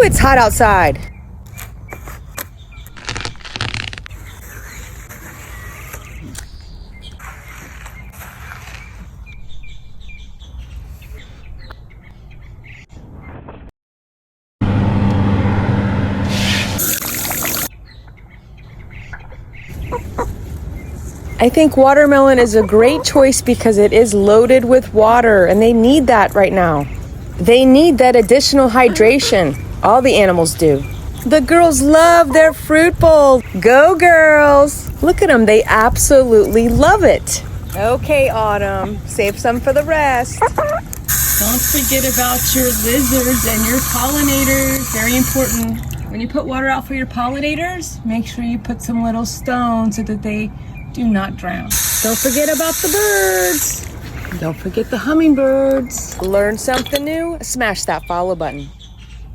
it's hot outside. I think watermelon is a great choice because it is loaded with water, and they need that right now. They need that additional hydration. All the animals do. The girls love their fruit bowl. Go girls! Look at them, they absolutely love it. Okay, Autumn, save some for the rest. Don't forget about your lizards and your pollinators. Very important. When you put water out for your pollinators, make sure you put some little stones so that they do not drown. Don't forget about the birds. Don't forget the hummingbirds. Learn something new? Smash that follow button.